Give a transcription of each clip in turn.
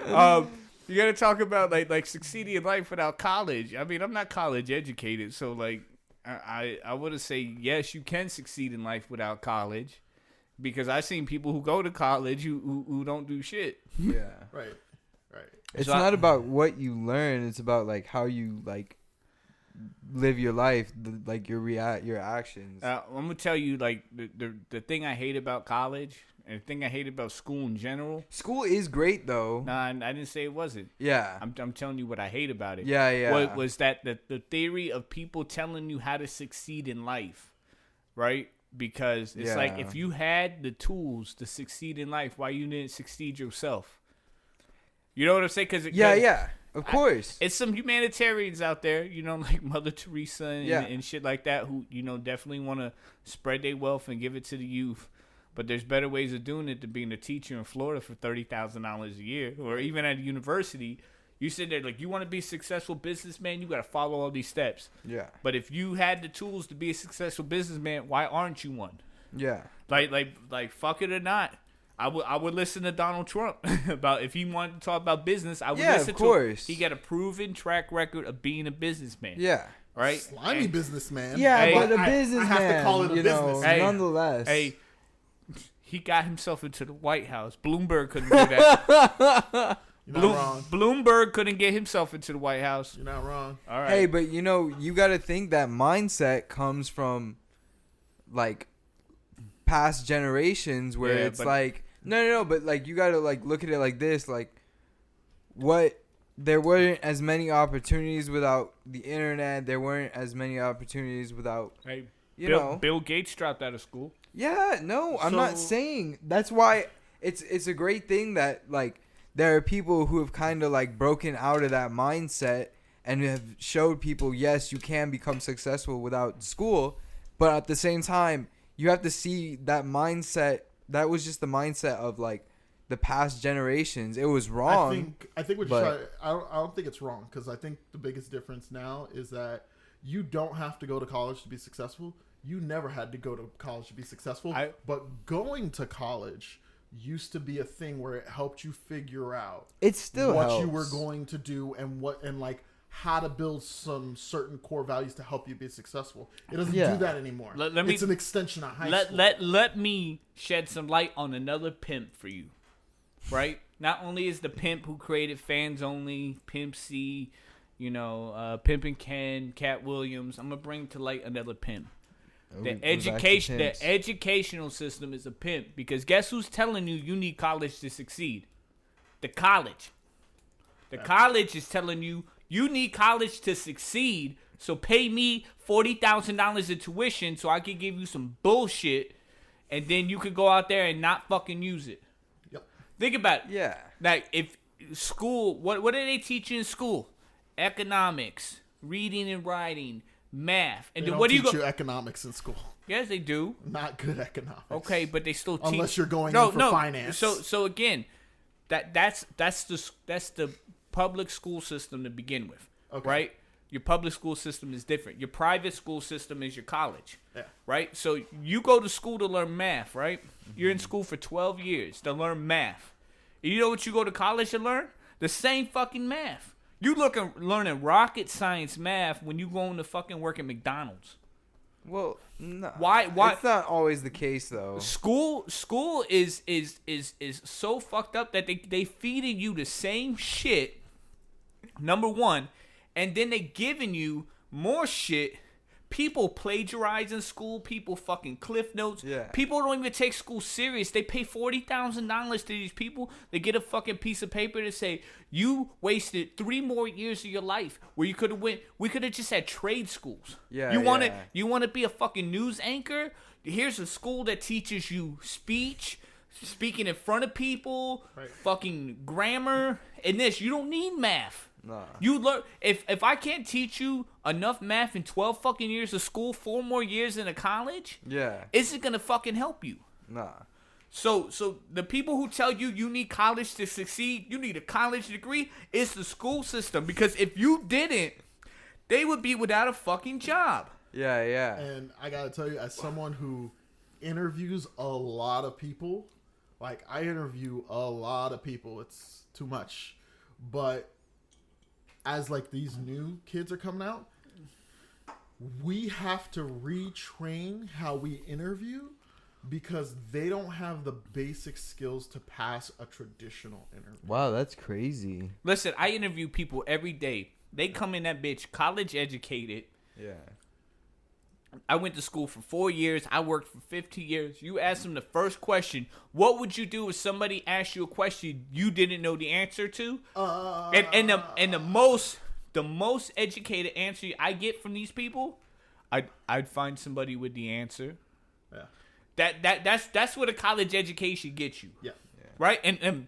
You gotta talk about like succeeding in life without college. I mean, I'm not college educated, so like I would say yes, you can succeed in life without college, because I've seen people who go to college who don't do shit. Yeah. Right. It's So not about what you learn. It's about like how you like live your life, like your actions. I'm gonna tell you like the thing I hate about college and the thing I hate about school in general. School is great though. Nah, I didn't say it wasn't. Yeah. I'm telling you what I hate about it. Yeah. Was that the theory of people telling you how to succeed in life, right? Because it's like if you had the tools to succeed in life, why you didn't succeed yourself? You know what I'm saying? Of course. It's some humanitarians out there, like Mother Teresa and shit like that, who definitely want to spread their wealth and give it to the youth. But there's better ways of doing it than being a teacher in Florida for $30,000 a year, or even at a university. You sit there like, you want to be a successful businessman, you got to follow all these steps. Yeah. But if you had the tools to be a successful businessman, why aren't you one? Yeah. Like fuck it or not. I would listen to Donald Trump about if he wanted to talk about business. I would listen to him. He got a proven track record of being a businessman. Yeah. Right? Slimy businessman. Yeah, but a businessman. I have to call it a business. Nonetheless. Hey, he got himself into the White House. Bloomberg couldn't do that. You're not wrong. Bloomberg couldn't get himself into the White House. You're not wrong. All right. Hey, but you got to think that mindset comes from like past generations where it's like no, but like you got to like look at it like this, like there weren't as many opportunities without the internet. There weren't as many opportunities without Bill Gates dropped out of school. Yeah, no, I'm not saying. That's why it's a great thing that like there are people who have kind of like broken out of that mindset and have showed people, yes, you can become successful without school, but at the same time, you have to see that mindset. That was just the mindset of like the past generations. It was wrong. I think what you're trying. I don't think it's wrong, because I think the biggest difference now is that you don't have to go to college to be successful. You never had to go to college to be successful. But going to college used to be a thing where it helped you figure out it still what helps. you were going to do and like how to build some certain core values to help you be successful. It doesn't do that anymore. It's an extension of high school. Let me shed some light on another pimp for you, right? Not only is the pimp who created Fans Only, Pimp C, Pimpin' Ken, Cat Williams. I'm gonna bring to light another pimp. The educational system is a pimp, because guess who's telling you need college to succeed? The college. The college is telling you need college to succeed, so pay me $40,000 in tuition so I can give you some bullshit, and then you could go out there and not fucking use it. Yep. Think about it. Yeah. Like, if school, what do they teach you in school? Economics, reading and writing, math, and they then don't what do you teach go? You economics in school. Yes, they do. Not good economics. Okay, but they still teach. Unless you're going in for finance. So again, that's the public school system to begin with, right? Your public school system is different. Your private school system is your college, right? So you go to school to learn math, right? Mm-hmm. You're in school for 12 years to learn math. And you know what you go to college to learn? The same fucking math. You learning rocket science math when you going to fucking work at McDonald's. Well, no. Why? It's not always the case though. School is so fucked up that they feeding you the same shit. Number one, and then they giving you more shit. People plagiarize in school. People fucking cliff notes. Yeah. People don't even take school serious. They pay $40,000 to these people. They get a fucking piece of paper to say you wasted 3 more years of your life where you could have went. We could have just had trade schools. Yeah. You want to be a fucking news anchor? Here's a school that teaches you speech, speaking in front of people, fucking grammar, and this. You don't need math. Nah. You learn if I can't teach you enough math in 12 fucking years of school, 4 more years in a college, is it gonna fucking help you? Nah. So the people who tell you need college to succeed, you need a college degree, it's the school system, because if you didn't, they would be without a fucking job. Yeah. And I gotta tell you, as someone who interviews a lot of people, like I interview a lot of people, it's too much. But as like these new kids are coming out, we have to retrain how we interview because they don't have the basic skills to pass a traditional interview. Wow, that's crazy. Listen, I interview people every day. They come in that bitch college educated. Yeah. I went to school for 4 years. I worked for 15 years. You ask them the first question, what would you do if somebody asked you a question you didn't know the answer to? And the most educated answer I get from these people, I'd find somebody with the answer. Yeah. That's what a college education gets you. Yeah. Right? And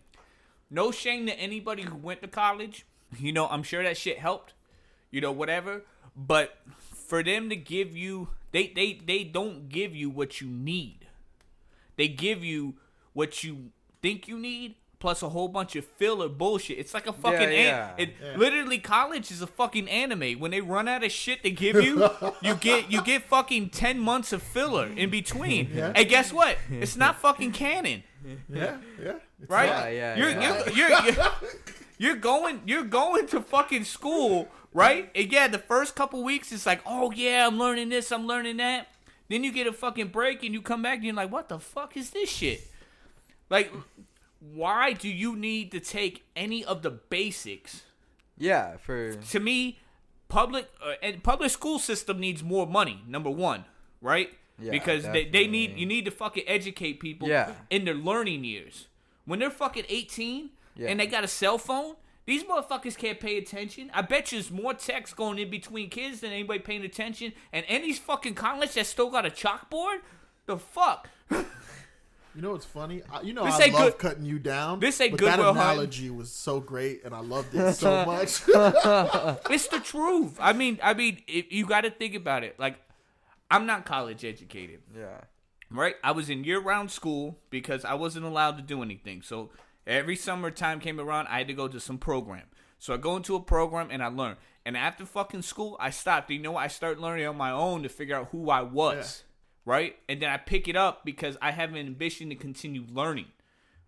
no shame to anybody who went to college. You know, I'm sure that shit helped. You know, whatever. But for them to give you, they don't give you what you need. They give you what you think you need, plus a whole bunch of filler bullshit. It's like a fucking literally college is a fucking anime. When they run out of shit to give you, you get fucking 10 months of filler in between. Yeah. And guess what? It's not fucking canon. Yeah. Right? You're going to fucking school, right? And yeah, the first couple weeks it's like, oh yeah, I'm learning this, I'm learning that. Then you get a fucking break and you come back and you're like, what the fuck is this shit? Like, why do you need to take any of the basics? Yeah, to me, public school system needs more money. Number one, right? Yeah, because you need to fucking educate people in their learning years. When they're fucking 18 and they got a cell phone, these motherfuckers can't pay attention. I bet you there's more text going in between kids than anybody paying attention. And these fucking college that still got a chalkboard? The fuck? You know what's funny? I love cutting you down. This ain't but Goodwill that analogy was so great, and I loved it so much. It's the truth. I mean, you got to think about it. Like, I'm not college educated. Yeah. Right? I was in year-round school because I wasn't allowed to do anything. So every summertime came around, I had to go to some program. So I go into a program and I learn. And after fucking school, I stopped. You know what? I started learning on my own to figure out who I was. Yeah. Right? And then I pick it up because I have an ambition to continue learning.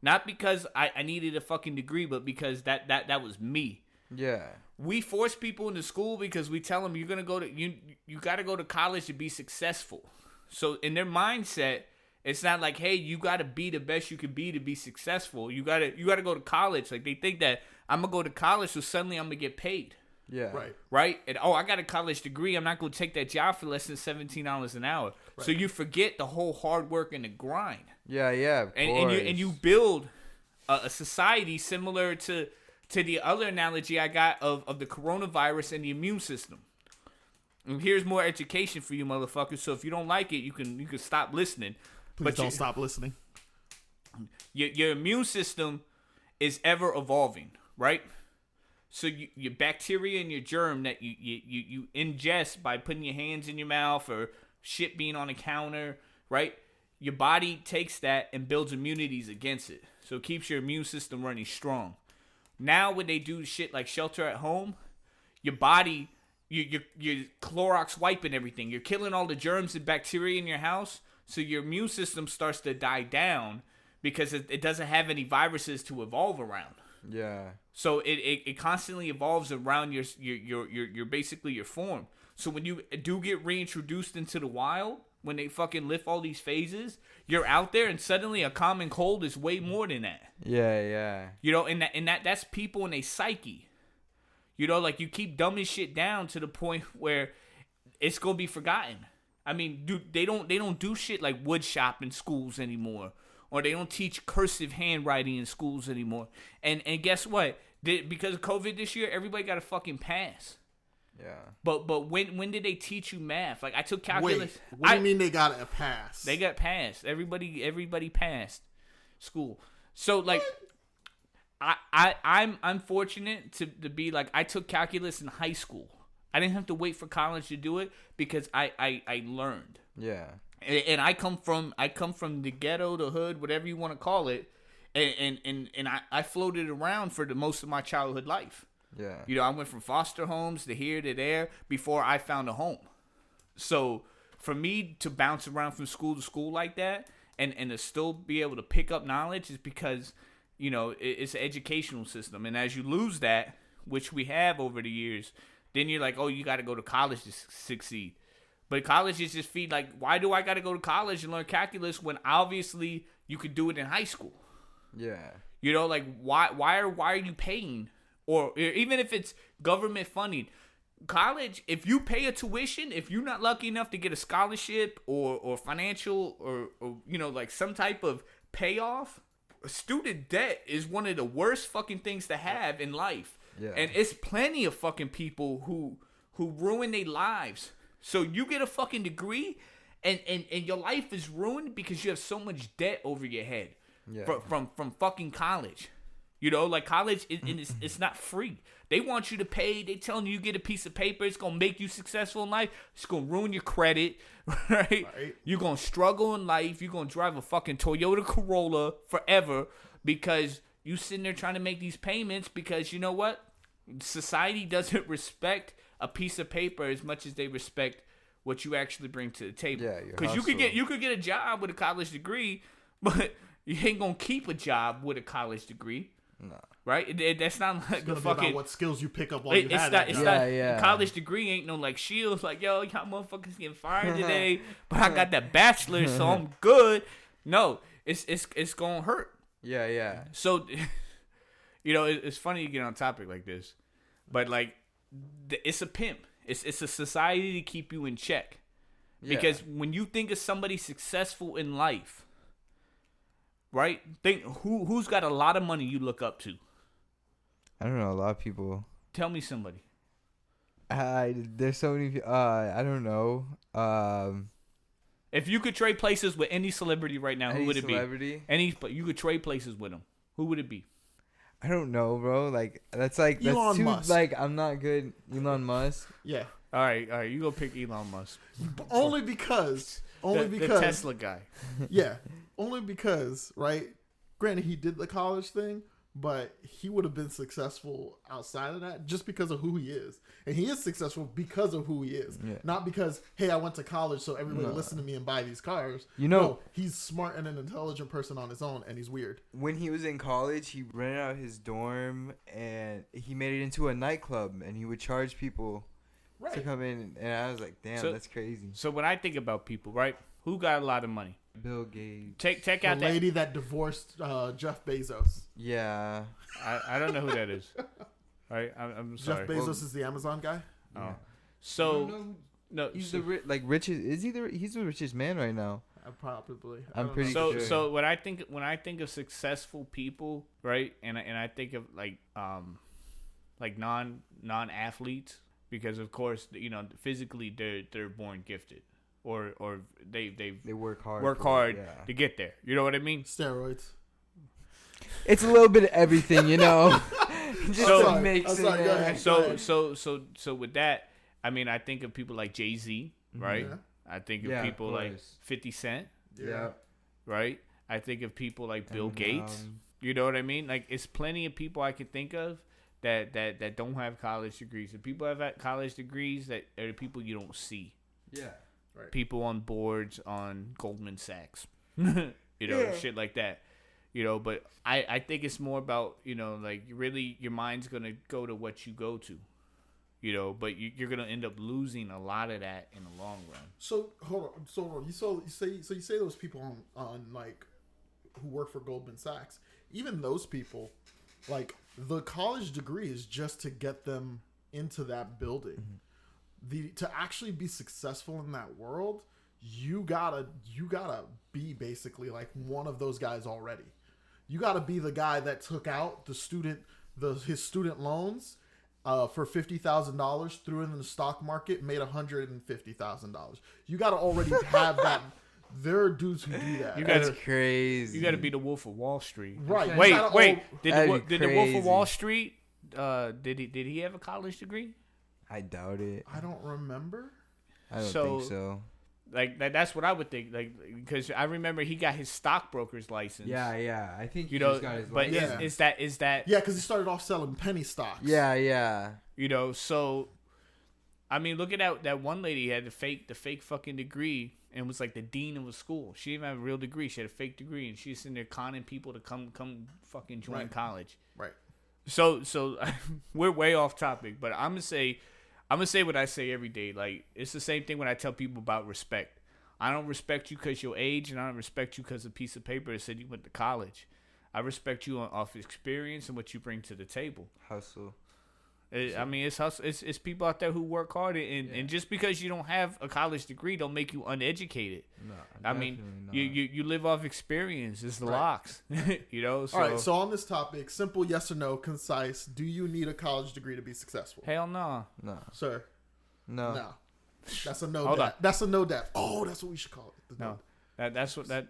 Not because I needed a fucking degree, but because that was me. Yeah. We force people into school because we tell them you got to go to college to be successful. So in their mindset, it's not like, hey, you got to be the best you can be to be successful. You got to go to college. Like, they think that I'm going to go to college so suddenly I'm going to get paid. Yeah. Right? And, I got a college degree. I'm not going to take that job for less than $17 an hour. Right. So you forget the whole hard work and the grind. Yeah, of course. And you build a society similar to the other analogy I got of the coronavirus and the immune system. And here's more education for you motherfuckers. So if you don't like it, you can stop listening. Please don't stop listening. Your immune system is ever evolving, right? So your bacteria and your germ that you ingest by putting your hands in your mouth or shit being on the counter, right? Your body takes that and builds immunities against it. So it keeps your immune system running strong. Now when they do shit like shelter at home, your body, you're Clorox wiping everything. You're killing all the germs and bacteria in your house. So your immune system starts to die down because it doesn't have any viruses to evolve around. Yeah. So it constantly evolves around your basically your form. So when you do get reintroduced into the wild, when they fucking lift all these phases, you're out there and suddenly a common cold is way more than that. Yeah. You know, and that's people in a psyche. You know, like you keep dumbing shit down to the point where it's gonna be forgotten. I mean, dude, they don't do shit like wood shop in schools anymore. Or they don't teach cursive handwriting in schools anymore. And guess what? Because of COVID this year, everybody got a fucking pass. Yeah. But when did they teach you math? Like, I took calculus. Wait, what do you mean they got a pass? They got passed. Everybody passed school. So like, I'm fortunate to be like, I took calculus in high school. I didn't have to wait for college to do it because I learned. Yeah. And I come from the ghetto, the hood, whatever you want to call it, and I floated around for the most of my childhood life. Yeah. You know, I went from foster homes to here to there before I found a home. So for me to bounce around from school to school like that and to still be able to pick up knowledge is because, it's an educational system. And as you lose that, which we have over the years, then you're like, oh, you got to go to college to succeed. But college is just feed like, why do I got to go to college and learn calculus when obviously you could do it in high school? Yeah. Like why are you paying? Or even if it's government funding, college, if you pay a tuition, if you're not lucky enough to get a scholarship or financial or like some type of payoff, student debt is one of the worst fucking things to have in life. Yeah. And it's plenty of fucking people who ruin their lives. So you get a fucking degree and your life is ruined because you have so much debt over your head. Yeah. From fucking college. Like college, it's not free. They want you to pay. They telling you get a piece of paper. It's going to make you successful in life. It's going to ruin your credit, right? You're going to struggle in life. You're going to drive a fucking Toyota Corolla forever because you sitting there trying to make these payments because you know what? Society doesn't respect a piece of paper as much as they respect what you actually bring to the table. Yeah, because you could get a job with a college degree, but you ain't going to keep a job with a college degree. No. Right? That's not like a fucking... about what skills you pick up while you had that. It's not college degree ain't no like shields like, yo, y'all motherfuckers getting fired today, but I got that bachelor, so I'm good. No, it's going to hurt. Yeah. So, it's funny you get on a topic like this, but like, it's a pimp. It's a society to keep you in check. Because when you think of somebody successful in life, right? Think who's got a lot of money you look up to. I don't know. A lot of people. Tell me somebody. There's so many. I don't know. If you could trade places with any celebrity right now, who would it be? You could trade places with them. Who would it be? I don't know, bro. Like that's too Musk. Like I'm not good. Elon Musk. Yeah. All right. You go pick Elon Musk. Only because the Tesla guy. Yeah. Only because, right? Granted, he did the college thing, but he would have been successful outside of that just because of who he is. And he is successful because of who he is. Yeah. Not because, hey, I went to college, so everybody listen to me and buy these cars. No, he's smart and an intelligent person on his own, and he's weird. When he was in college, he rented out his dorm, and he made it into a nightclub, and he would charge people to come in. And I was like, damn, that's crazy. So when I think about people, right, who got a lot of money? Bill Gates. Take out the lady that divorced Jeff Bezos. Yeah. I don't know who that is. Right? I'm sorry. Jeff Bezos is the Amazon guy. Oh. Yeah. So no, he's richest. Is he he's the richest man right now? Probably. I'm pretty sure. sure. So when I think of successful people, right? And I think of like non-athletes because of course, physically they're born gifted. Or they work hard to get there. You know what I mean? Steroids. It's a little bit of everything, Just so, to mix it. So with that, I mean, I think of people like Jay-Z, right? Yeah. I think of people like 50 Cent. Yeah. Right? I think of people like Bill Gates. You know what I mean? Like, it's plenty of people I could think of that don't have college degrees. The people have college degrees that are the people you don't see. Yeah. Right. People on boards on Goldman Sachs, shit like that, but I think it's more about, like really your mind's going to go to what you go to, but you're going to end up losing a lot of that in the long run. So hold on. You say those people on like who work for Goldman Sachs, even those people, like the college degree is just to get them into that building. Mm-hmm. To actually be successful in that world, you gotta be basically like one of those guys already. You gotta be the guy that took out his student loans for $50,000, threw it in the stock market, made $150,000. You gotta already have that. There are dudes who do that. That's crazy. You gotta be the Wolf of Wall Street. Right. Wait. Did the Wolf of Wall Street? Did he have a college degree? I doubt it. I don't remember. I don't think so. Like that's what I would think. Like because I remember he got his stockbroker's license. Yeah. I think he just got his license. But is that? Yeah, because he started off selling penny stocks. Yeah. So I mean, look at that one lady had the fake fucking degree and was like the dean of a school. She didn't have a real degree. She had a fake degree, and she's in there conning people to come fucking join college. Right. So we're way off topic, but I'm gonna say what I say every day. Like, it's the same thing when I tell people about respect. I don't respect you because your age, and I don't respect you because a piece of paper that said you went to college. I respect you off experience and what you bring to the table. Hustle. I mean, it's hustle. It's people out there who work hard, and just because you don't have a college degree don't make you uneducated. No, I mean, not. you live off experience. It's the locks, you know. So. All right. So on this topic, simple yes or no, concise. Do you need a college degree to be successful? Hell no. No. Sir. No. No. That's a no. Hold on. That's a no. That. Oh, that's what we should call it. No. That's what that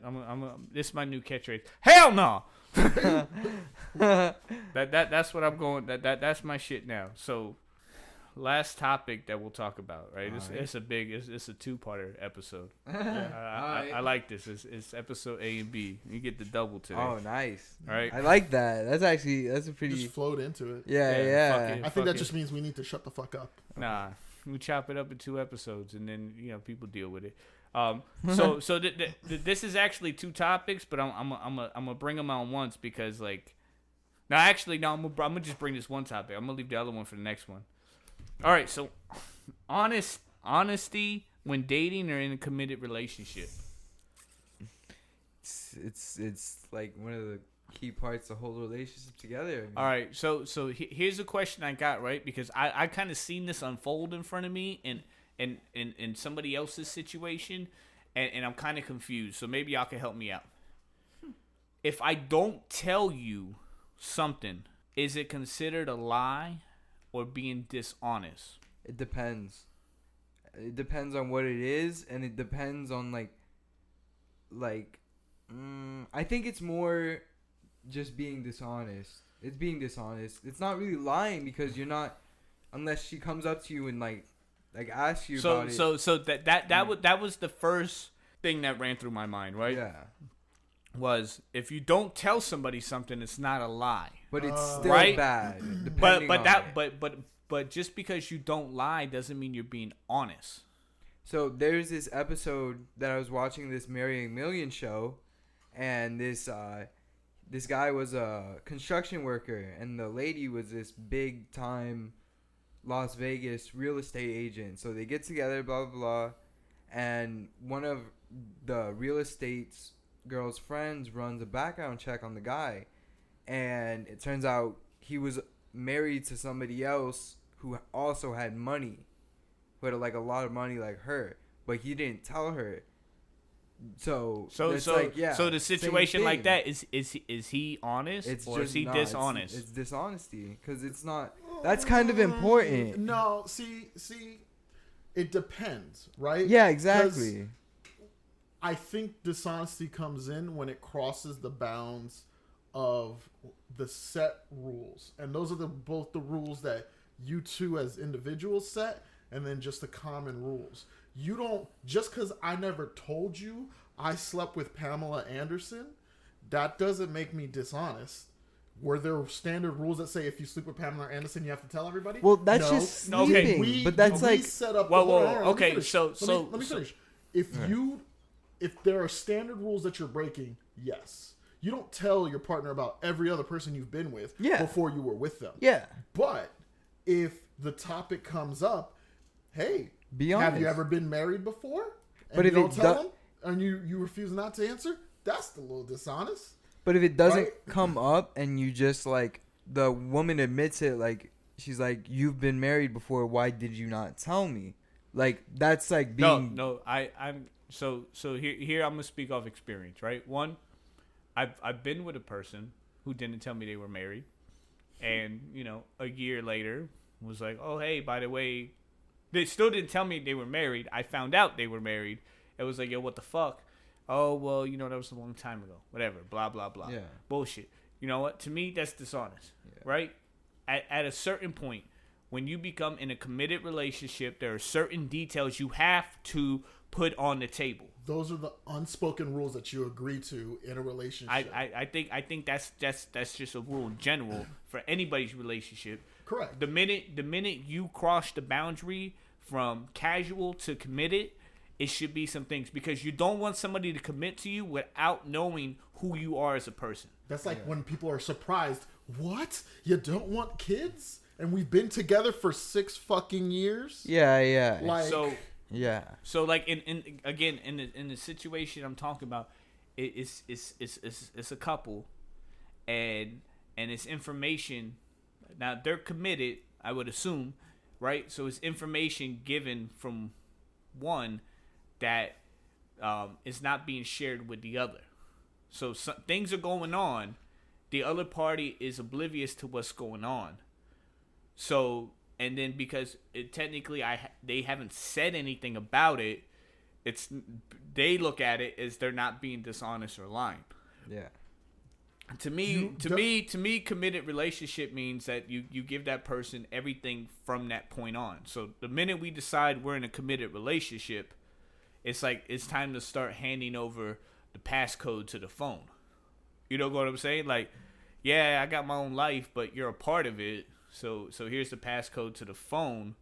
this is my new catchphrase. Hell no. That's what I'm going. That's my shit now. So, last topic that we'll talk about. Right. It's a two-parter episode. I like this. It's episode A and B. You get the double today. Oh, nice. All right. I like that. That's a pretty. Just float into it. Yeah. I think that just means we need to shut the fuck up. Nah, we chop it up in 2 episodes, and then people deal with it. So this is actually 2 topics, but I'm gonna bring them on once because I'm gonna just bring this one topic. I'm gonna leave the other one for the next one. All right, so honesty when dating or in a committed relationship. It's like one of the key parts of the whole relationship together. All right, so here's a question I got, right, because I kind of seen this unfold in front of me in somebody else's situation, and I'm kind of confused. So maybe y'all can help me out. If I don't tell you something, is it considered a lie or being dishonest? It depends. It depends on what it is, and it depends on I think it's more just being dishonest. It's being dishonest. It's not really lying because you're not, unless she comes up to you and ask you about it. So that was the first thing that ran through my mind, right? Yeah. Was if you don't tell somebody something, it's not a lie. But it's still right? bad. But just because you don't lie doesn't mean you're being honest. So there's this episode that I was watching, this Marrying Millions show, and this guy was a construction worker, and the lady was this big time Las Vegas real estate agent. So they get together, blah blah blah, and one of the real estate's girl's friends runs a background check on the guy, and it turns out he was married to somebody else who also had money, who had a lot of money like her, but he didn't tell her. So the situation like that is he honest or is he dishonest? It's dishonesty because it's not. That's kind of important. No, see, it depends, right? Yeah, exactly. I think dishonesty comes in when it crosses the bounds of the set rules, and those are both the rules that you two as individuals set, and then just the common rules. You don't, just because I never told you I slept with Pamela Anderson, that doesn't make me dishonest. Were there standard rules that say if you sleep with Pamela Anderson, you have to tell everybody? Well, that's just sleeping. Okay. But that's we set up. Okay, let me finish. If there are standard rules that you're breaking, yes. You don't tell your partner about every other person you've been with before you were with them. Yeah. But if the topic comes up, hey, be honest. Have you ever been married before? And but you if don't tell them, and you refuse not to answer, that's a little dishonest. But if it doesn't come up and you just the woman admits it, she's like, you've been married before, why did you not tell me? That's being I'm so here I'm gonna speak off experience, right? One, I've been with a person who didn't tell me they were married, and a year later was like, oh hey, by the way, they still didn't tell me they were married. I found out they were married. It was like, yo, what the fuck? Oh well, that was a long time ago. Whatever, blah blah blah. Yeah. Bullshit. You know what? To me, that's dishonest, right? At a certain point, when you become in a committed relationship, there are certain details you have to put on the table. Those are the unspoken rules that you agree to in a relationship. I think that's just a rule in general for anybody's relationship. Correct. The minute you cross the boundary from casual to committed, it should be some things, because you don't want somebody to commit to you without knowing who you are as a person. That's like when people are surprised. What? You don't want kids? And we've been together for 6 fucking years? Yeah. Like, So like in the situation I'm talking about, it's a couple, and it's information. Now they're committed, I would assume, right? So it's information given from one that is not being shared with the other. So things are going on, the other party is oblivious to what's going on. So, and then because technically they haven't said anything about it, they look at it as they're not being dishonest or lying. Yeah. To me, committed relationship means that you give that person everything from that point on. So the minute we decide we're in a committed relationship, it's like it's time to start handing over the passcode to the phone. You know what I'm saying? Like, yeah, I got my own life, but you're a part of it. So here's the passcode to the phone,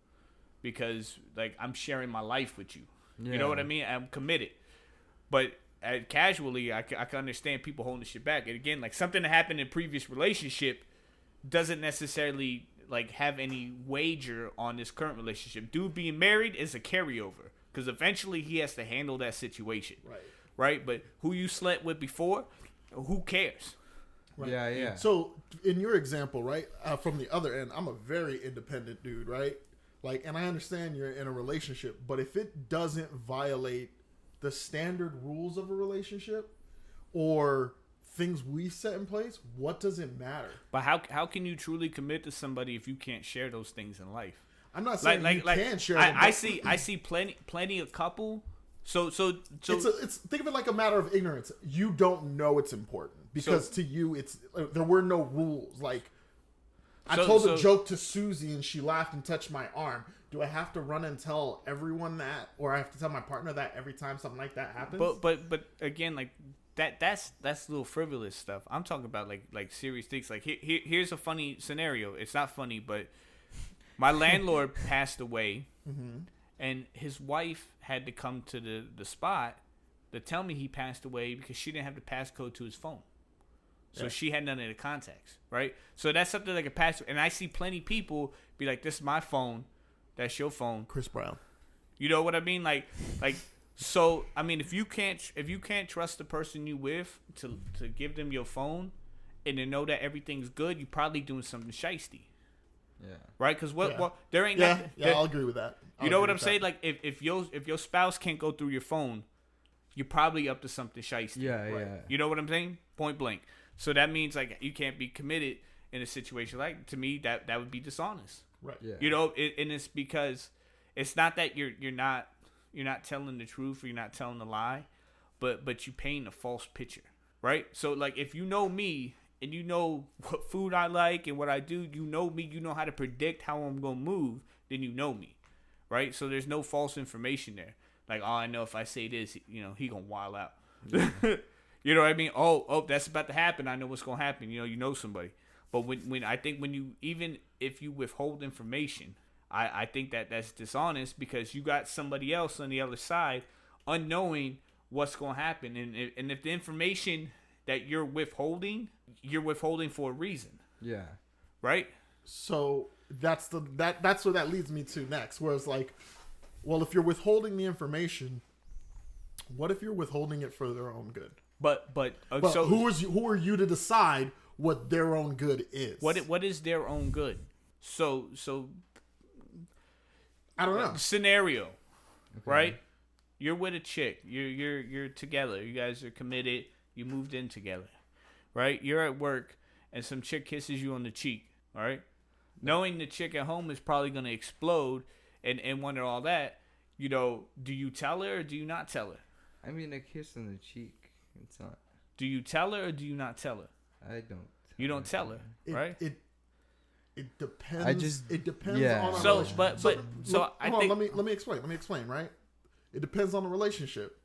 because like I'm sharing my life with you. Yeah. You know what I mean? I'm committed. But casually, I can understand people holding shit back. And again, like something that happened in previous relationship doesn't necessarily like have any wager on this current relationship. Dude being married is a carryover, because eventually he has to handle that situation. Right? But who you slept with before, who cares? Right. Yeah. So in your example, right, from the other end, I'm a very independent dude, right? Like, and I understand you're in a relationship, but if it doesn't violate the standard rules of a relationship or things we set in place, what does it matter? But how can you truly commit to somebody if you can't share those things in life? I'm not saying you can't share them. I see plenty of couple. So it's think of it like a matter of ignorance. You don't know it's important because to you it's there were no rules. Like I told a joke to Susie and she laughed and touched my arm. Do I have to run and tell everyone that, or I have to tell my partner that every time something like that happens? But again, like that's a little frivolous stuff. I'm talking about like serious things. Like here's a funny scenario. It's not funny, but my landlord passed away. Mm-hmm. And his wife had to come to the spot to tell me he passed away because she didn't have the passcode to his phone. So she had none of the contacts, right? So that's something like a password. And I see plenty people be like, this is my phone. That's your phone. Chris Brown. You know what I mean? Like, so, I mean, if you can't trust the person you with to give them your phone and to know that everything's good, you're probably doing something shiesty. Yeah. Right? Because there ain't nothing. Yeah, I'll agree with that. You know what I'm saying? Like if your spouse can't go through your phone, you're probably up to something shiesty. Yeah, right? You know what I'm saying? Point blank. So that means like you can't be committed in a situation like, to me that would be dishonest. Right. Yeah. You know, and it's because it's not that you're not telling the truth or you're not telling the lie, but you paint a false picture, right? So like if you know me and you know what food I like and what I do, you know me, you know how to predict how I'm gonna move, then you know me. Right, so there's no false information there. Like, oh, I know if I say this, he gonna wild out. Yeah. You know what I mean? Oh, that's about to happen. I know what's gonna happen. You know somebody. But when I think even if you withhold information, I think that's dishonest because you got somebody else on the other side, unknowing what's gonna happen, and if the information that you're withholding for a reason. Yeah. Right. So that's what that leads me to next, where it's like, well, if you're withholding the information, what if you're withholding it for their own good? But so who are you to decide what their own good is? What is their own good? So I don't know. Scenario, okay. Right? You're with a chick. You're together. You guys are committed. You moved in together, right? You're at work, and some chick kisses you on the cheek. All right. Knowing the chick at home is probably going to explode and wonder all that, do you tell her or do you not tell her? I mean, a kiss on the cheek, it's not. Do you tell her or do you not tell her? I don't. You don't tell her, right? It depends. It depends on a relationship. Let me explain, right? It depends on the relationship.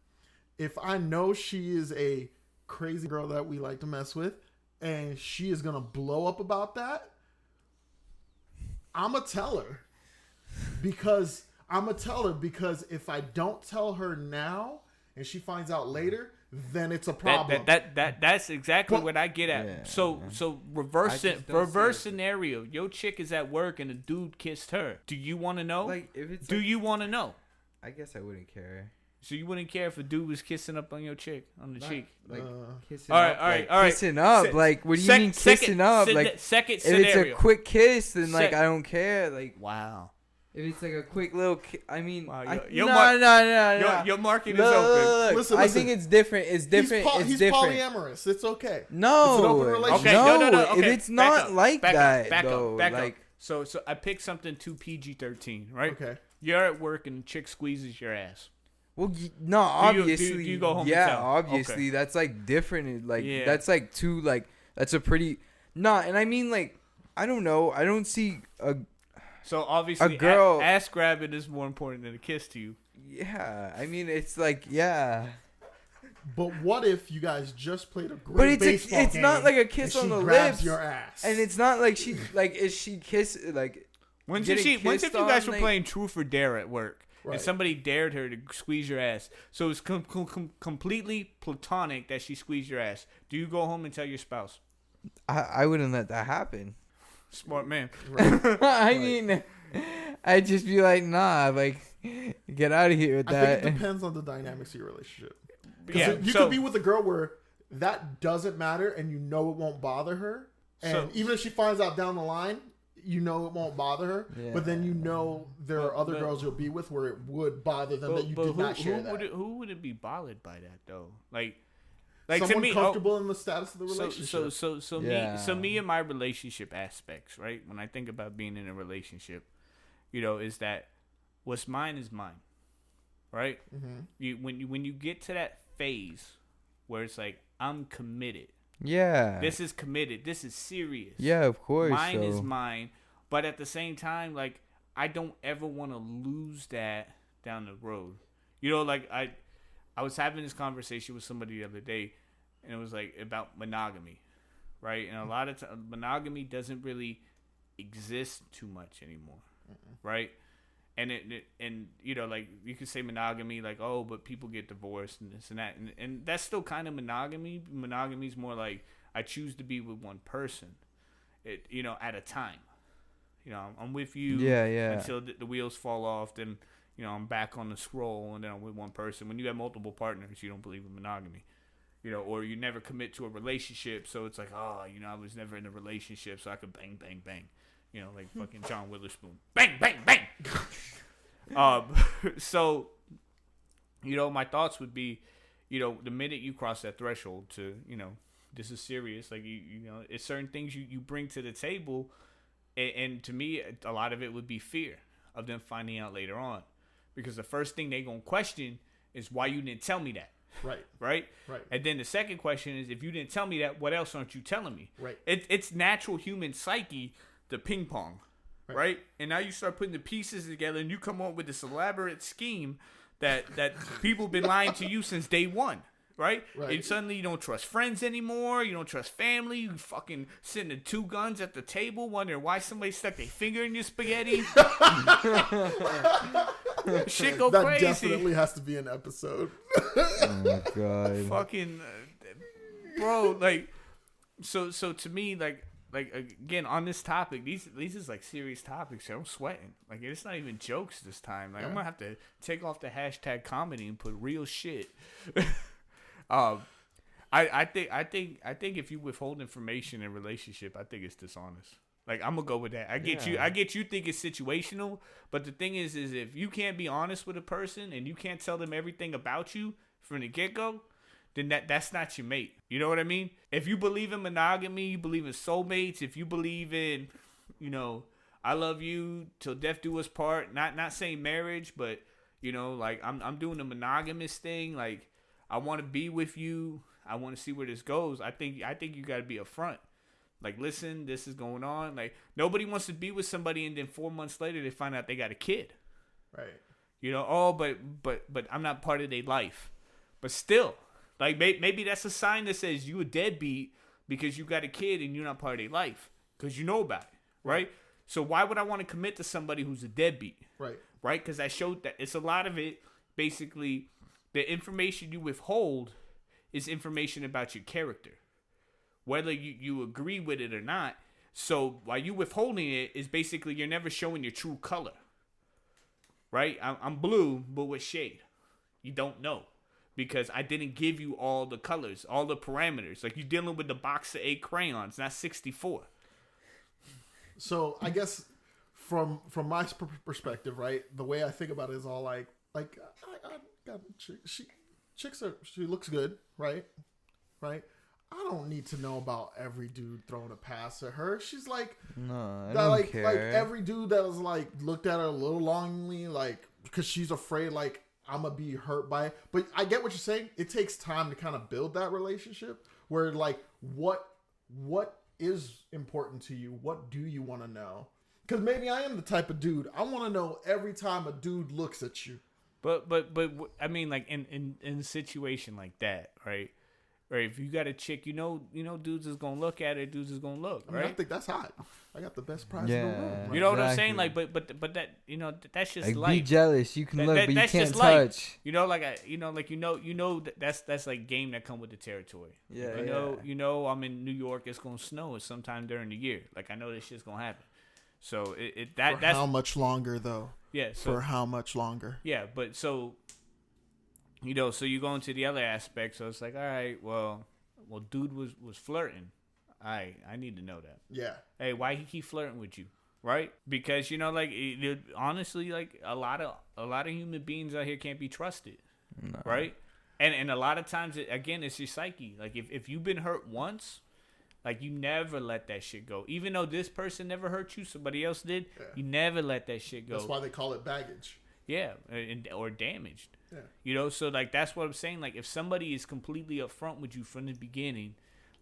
If I know she is a crazy girl that we like to mess with and she is going to blow up about that, I'm going to tell her because I'm gonna tell her, because if I don't tell her now and she finds out later, then it's a problem. That's exactly what I get at. Yeah. So reverse scenario. Your chick is at work and a dude kissed her. Do you want to know? Like, if it's you want to know? I guess I wouldn't care. So you wouldn't care if a dude was kissing up on your chick on the cheek? Like kissing all up. right. Kissing up. Like, what do you mean kissing up? Like, second if scenario. it's a quick kiss, then like I don't care. Like, wow. if it's like a quick little, I mean, Wow, no. Your market is open. Listen, I think it's different. It's different. He's different. polyamorous. It's okay. No, it's an open relationship. Okay, no. no. If Okay, it's not like that, back though, up. like, So I picked something to PG-13, right? Okay. You're at work and the chick squeezes your ass. well, no, obviously, do you go home and yeah, tell? obviously, Okay. that's like different. Like, Yeah. that's like too, like, that's a pretty, and I mean, like, I don't know, I don't see a. So obviously, A girl- ass grabbing is more important than a kiss to you. Yeah, I mean, it's like, yeah. But what if you guys just played a great But it's baseball it's game not like a kiss and on she the grabs lips, your ass, and it's not like she like is she kiss like. When's getting if you kissed guys on, were like- playing Truth or Dare at work, Right. and somebody dared her to squeeze your ass, so it's completely platonic that she squeezed your ass. Do you go home and tell your spouse? I wouldn't let that happen. Smart man. I mean, I'd just be like, nah, like, get out of here with I that. think it depends on the dynamics of your relationship. Yeah, You could be with a girl where that doesn't matter and you know it won't bother her. And even if she finds out down the line, you know it won't bother her. Yeah. But then you know there are other girls you'll be with where it would bother them that you did not share that. Who would it be bothered by that though? Like Someone to me, comfortable in the status of the relationship. So me and my relationship aspects, right? When I think about being in a relationship, is that what's mine is mine, right? Mm-hmm. When you get to that phase where it's like I'm committed. Yeah. This is committed. This is serious. Yeah, of course. Mine is mine, but at the same time, like I don't ever want to lose that down the road. Like I was having this conversation with somebody the other day, and it was like about monogamy, right? And a lot of times, monogamy doesn't really exist too much anymore, right? And like you could say monogamy, like, oh, but people get divorced and this and that, and that's still kind of monogamy. Monogamy is more like I choose to be with one person, at a time. I'm with you, until the wheels fall off. Then I'm back on the scroll, and then I'm with one person. When you have multiple partners, you don't believe in monogamy, or you never commit to a relationship. So it's like, oh, I was never in a relationship, so I could bang, bang, bang. Like fucking John Witherspoon. Bang, bang, bang. So, my thoughts would be, the minute you cross that threshold to, this is serious. Like, it's certain things you bring to the table. And to me, a lot of it would be fear of them finding out later on. Because the first thing they're going to question is why you didn't tell me that. Right. Right? Right. And then the second question is, if you didn't tell me that, what else aren't you telling me? Right. It's natural human psyche, the ping pong, right? And now you start putting the pieces together, and you come up with this elaborate scheme that people been lying to you since day one, right? And suddenly you don't trust friends anymore. You don't trust family. You fucking sitting in two guns at the table, wondering why somebody stuck their finger in your spaghetti. Shit go that crazy. That definitely has to be an episode. Oh my god. Fucking, bro, like, so to me, like again on this topic, these is like serious topics. So I'm sweating. Like it's not even jokes this time. Like I'm gonna have to take off the hashtag comedy and put real shit. I think if you withhold information in a relationship, I think it's dishonest. Like I'm gonna go with that. I get you think it's situational, but the thing is if you can't be honest with a person and you can't tell them everything about you from the get go, then that's not your mate. You know what I mean? If you believe in monogamy, you believe in soulmates, if you believe in, I love you till death do us part, not saying marriage, but like I'm doing the monogamous thing, like I want to be with you, I want to see where this goes. I think you got to be upfront. Like, listen, this is going on. Like, nobody wants to be with somebody and then 4 months later they find out they got a kid. Right. But I'm not part of their life. But still, like, maybe that's a sign that says you a deadbeat because you got a kid and you're not part of their life because you know about it, right? So why would I want to commit to somebody who's a deadbeat? Right. Right? Because I showed that it's a lot of it. Basically, the information you withhold is information about your character, whether you agree with it or not. So while you withholding it is basically you're never showing your true color. Right? I'm blue, but with shade. You don't know. Because I didn't give you all the colors, all the parameters. Like, you're dealing with the box of 8 crayons, not 64. So I guess from my perspective, right, the way I think about it is all like I got she looks good, right? I don't need to know about every dude throwing a pass at her. She's like, no, I don't care. Like every dude that was like looked at her a little longingly, like because she's afraid like I'm gonna be hurt by it. But I get what you're saying. It takes time to kind of build that relationship where like what is important to you? What do you want to know? Because maybe I am the type of dude I want to know every time a dude looks at you. But I mean, like in a situation like that, right? Right, if you got a chick, you know, dudes is gonna look at it. Dudes is gonna look, right? I think that's hot. I got the best prize in the room. Right? You know what I'm saying? Like, but that, that's just like be jealous. You can look, but you can't touch. Life. You know, that's like game that come with the territory. Yeah, you know, I'm in New York. It's gonna snow sometime during the year. Like, I know this shit's gonna happen. So that's how much longer though? Yeah. So, for how much longer? Yeah, but so. You know, so you go into the other aspect. So it's like, all right, well, dude was flirting. I need to know that. Yeah. Hey, why he keep flirting with you, right? Because like honestly, like a lot of human beings out here can't be trusted, right? And a lot of times, it's your psyche. Like if you've been hurt once, like you never let that shit go. Even though this person never hurt you, somebody else did. Yeah. You never let that shit go. That's why they call it baggage. Yeah, or damaged. Yeah. You know, so like that's what I'm saying. Like if somebody is completely upfront with you from the beginning,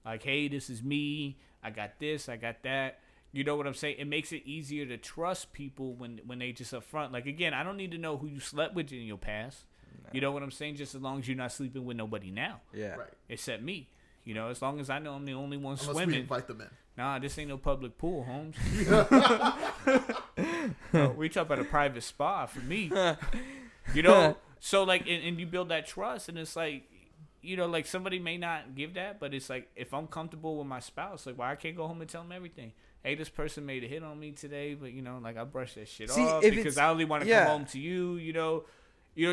like, hey, this is me. I got this. I got that. You know what I'm saying? It makes it easier to trust people when they just upfront. Like again, I don't need to know who you slept with in your past. No. You know what I'm saying? Just as long as you're not sleeping with nobody now. Yeah. Right. Except me. You know, as long as I know I'm the only one Unless swimming. We invite them in. Nah, this ain't no public pool, Holmes. We talk about a private spa for me. You know, so like, and you build that trust, and it's like, you know, like somebody may not give that, but it's like if I'm comfortable with my spouse, like, why I can't go home and tell them everything? Hey, this person made a hit on me today, but you know, like I brushed that shit off because I only want to come home to you. You know,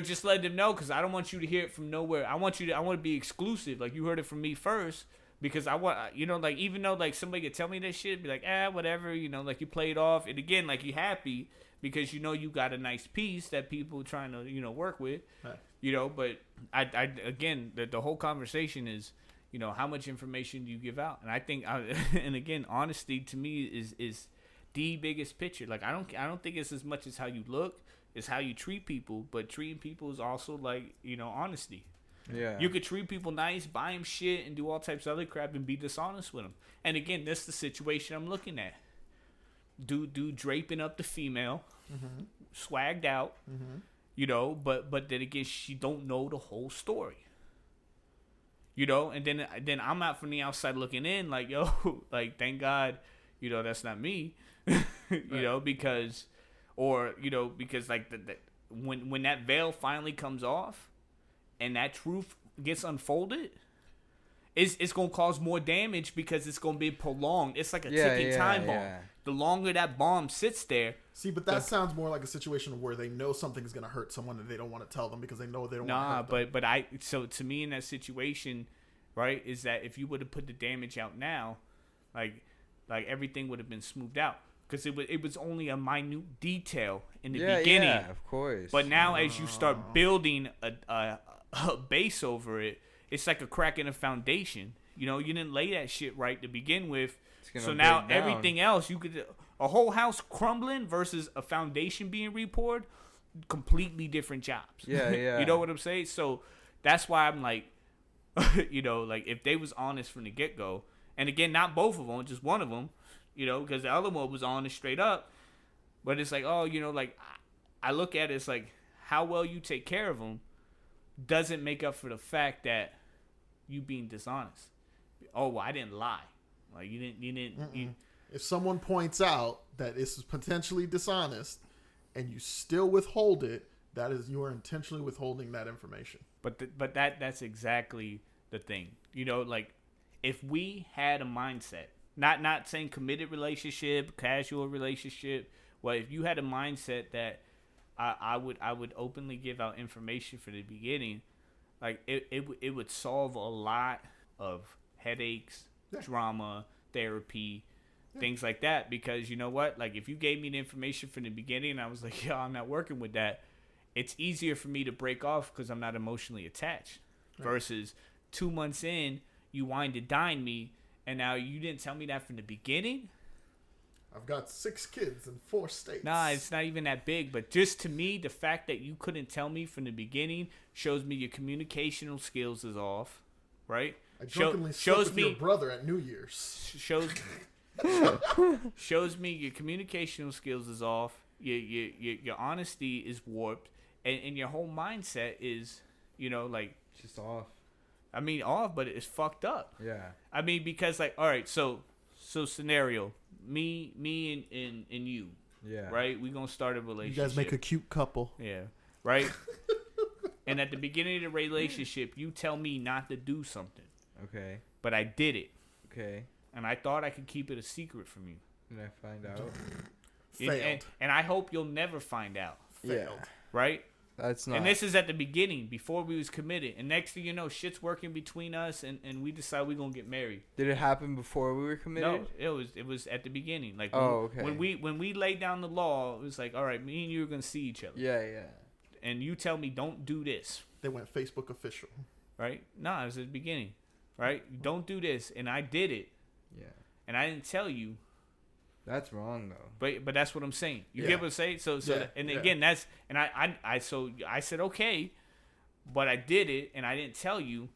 just let them know because I don't want you to hear it from nowhere. I want to be exclusive. Like you heard it from me first. Because I want, you know, like, even though, like, somebody could tell me this shit, be like, whatever, you know, like, you played off. And again, like, you happy because you know you got a nice piece that people trying to, you know, work with, right. You know, but again, the whole conversation is, you know, how much information do you give out? And I think, and again, honesty to me is the biggest picture. Like, I don't think it's as much as how you look, it's how you treat people, but treating people is also, like, you know, honesty. Yeah. You could treat people nice, buy them shit, and do all types of other crap and be dishonest with them. And again, that's the situation I'm looking at. Dude draping up the female, mm-hmm. Swagged out, mm-hmm. You know, but then again, she don't know the whole story. You know, and then I'm out from the outside looking in, like, yo, like, thank God, you know, that's not me. You right. know, because like when that veil finally comes off, and that truth gets unfolded, it's going to cause more damage because it's going to be prolonged. It's like a ticking time bomb. Yeah. The longer that bomb sits there. See, but that sounds more like a situation where they know something's going to hurt someone and they don't want to tell them because they know they don't want to hurt them. So to me in that situation, right, is that if you would have put the damage out now, like everything would have been smoothed out. Because it was only a minute detail in the beginning. Yeah, of course. But now as you start building a base over it, it's like a crack in a foundation. You know, you didn't lay that shit right to begin with. So now everything else, you could a whole house crumbling versus a foundation being repoured, completely different jobs. Yeah, yeah. You know what I'm saying? So that's why I'm like, you know, like if they was honest from the get go, and again, not both of them, just one of them, you know, because the other one was honest straight up. But it's like, oh, you know, like I look at it, it's like how well you take care of them doesn't make up for the fact that you being dishonest. Oh, well, I didn't lie. Like you didn't. If someone points out that is potentially dishonest, and you still withhold it, that is, you are intentionally withholding that information. But that's exactly the thing. You know, like, if we had a mindset, not saying committed relationship, casual relationship, well, if you had a mindset that I would openly give out information from the beginning, like it would solve a lot of headaches, drama, therapy, things like that. Because you know what? Like, if you gave me the information from the beginning and I was like, yo, I'm not working with that, it's easier for me to break off because I'm not emotionally attached. Right. Versus 2 months in, you wind to dine me, and now you didn't tell me that from the beginning. I've got 6 kids in 4 states. Nah, it's not even that big. But just to me, the fact that you couldn't tell me from the beginning shows me your communicational skills is off, right? I drunkenly slept with your brother at New Year's. Shows me your communicational skills is off. Your honesty is warped, and your whole mindset is, you know, like, just off. I mean, off, but it's fucked up. Yeah. I mean, because, like, all right, so scenario, me and you. Yeah. Right? We gonna start a relationship. You guys make a cute couple. Yeah. Right? And at the beginning of the relationship, you tell me not to do something. Okay. But I did it. Okay. And I thought I could keep it a secret from you. Did I find out? Failed. And I hope you'll never find out. Failed. Yeah. Right? That's not. And this is at the beginning, before we was committed. And next thing you know, shit's working between us, and we decide we're gonna get married. Did it happen before we were committed? No, it was at the beginning. Like, okay. When we laid down the law, it was like, all right, me and you are gonna see each other. Yeah. And you tell me don't do this. They went Facebook official. Right? No, it was at the beginning. Right? Don't do this, and I did it. Yeah. And I didn't tell you. That's wrong though. But that's what I'm saying. You get what I'm saying? So again, that's, and I said okay, but I did it and I didn't tell you.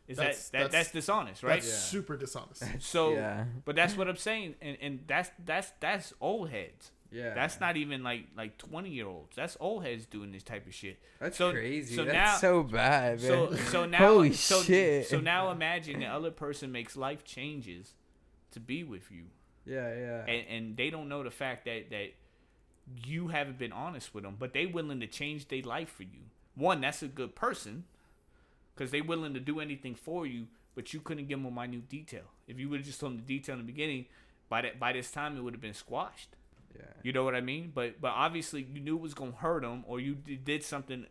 That's dishonest, right? That's super dishonest. So but that's what I'm saying, and that's old heads. Yeah. That's not even like 20-year-olds. That's old heads doing this type of shit. That's crazy. So that's now, so bad, man. So now Holy shit. So now imagine the other person makes life changes to be with you. Yeah. And they don't know the fact that you haven't been honest with them, but they willing to change their life for you. One, that's a good person, because they willing to do anything for you, but you couldn't give them a minute detail. If you would have just told them the detail in the beginning, by this time it would have been squashed. Yeah. You know what I mean? But obviously you knew it was gonna hurt them, or you did something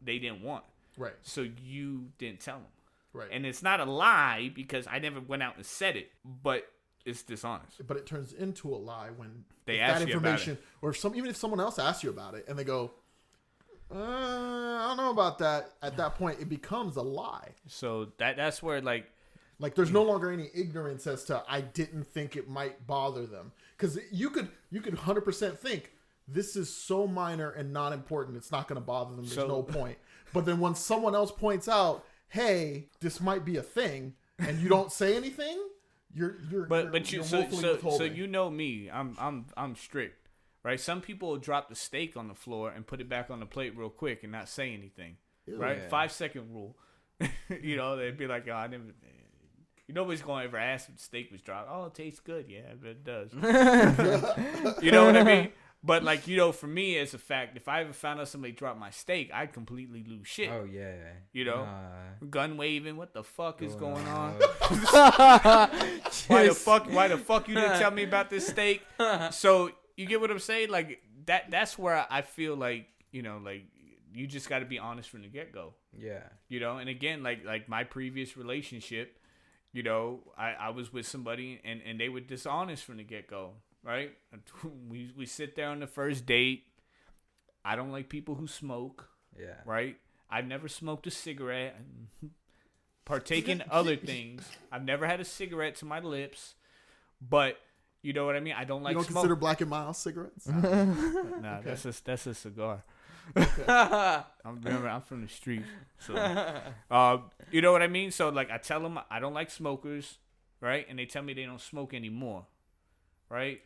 they didn't want. Right. So you didn't tell them. Right. And it's not a lie because I never went out and said it, but it's dishonest. But it turns into a lie when they ask you about it. Or even if someone else asks you about it and they go, I don't know about that. At that point, it becomes a lie. So that's where like there's no longer any ignorance as to I didn't think it might bother them, because you could 100% think this is so minor and not important, it's not going to bother them. There's no point. But then when someone else points out, hey, this might be a thing, and you don't say anything. So you know me, I'm strict, right? Some people will drop the steak on the floor and put it back on the plate real quick and not say anything, right? Yeah. 5-second rule. You know, they'd be like, oh, I never. Nobody's gonna ever ask if the steak was dropped. Oh, it tastes good, yeah, but it does. You know what I mean? But like, you know, for me as a fact, if I ever found out somebody dropped my steak, I'd completely lose shit. Oh yeah. You know, gun waving. What the fuck is going on? Why the fuck you didn't tell me about this steak? So you get what I'm saying? Like that's where I feel like, you know, like you just got to be honest from the get go. Yeah. You know, and again, like my previous relationship, you know, I was with somebody and they were dishonest from the get go. Right? We sit there on the first date. I don't like people who smoke. Yeah. Right? I've never smoked a cigarette. Partake in other things. I've never had a cigarette to my lips. But you know what I mean? I don't like smoke. You don't consider Black & Mild cigarettes? Nah, okay. That's a cigar. Okay. I'm from the street. So you know what I mean? So like I tell them I don't like smokers, right? And they tell me they don't smoke anymore. Right?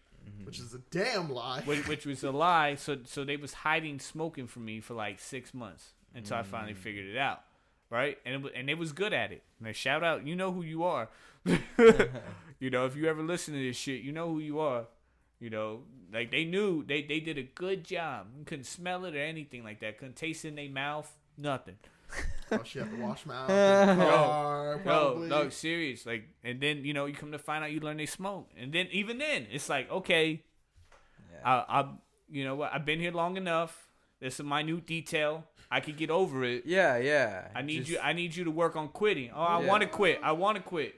Which is a damn lie. Which was a lie. So they was hiding smoking from me for like 6 months until I finally figured it out, right? And it was good at it. And shout out, you know who you are. You know, if you ever listen to this shit, you know who you are. You know, like they knew they did a good job. You couldn't smell it or anything like that. Couldn't taste it in their mouth. Nothing. Oh, she had to wash my mouth. No, serious. Like, and then you come to find out you learn they smoke, and then even then it's like, okay, I you know what? I've been here long enough. There's some minute detail. I could get over it. Yeah. I need you to work on quitting. Oh, I want to quit.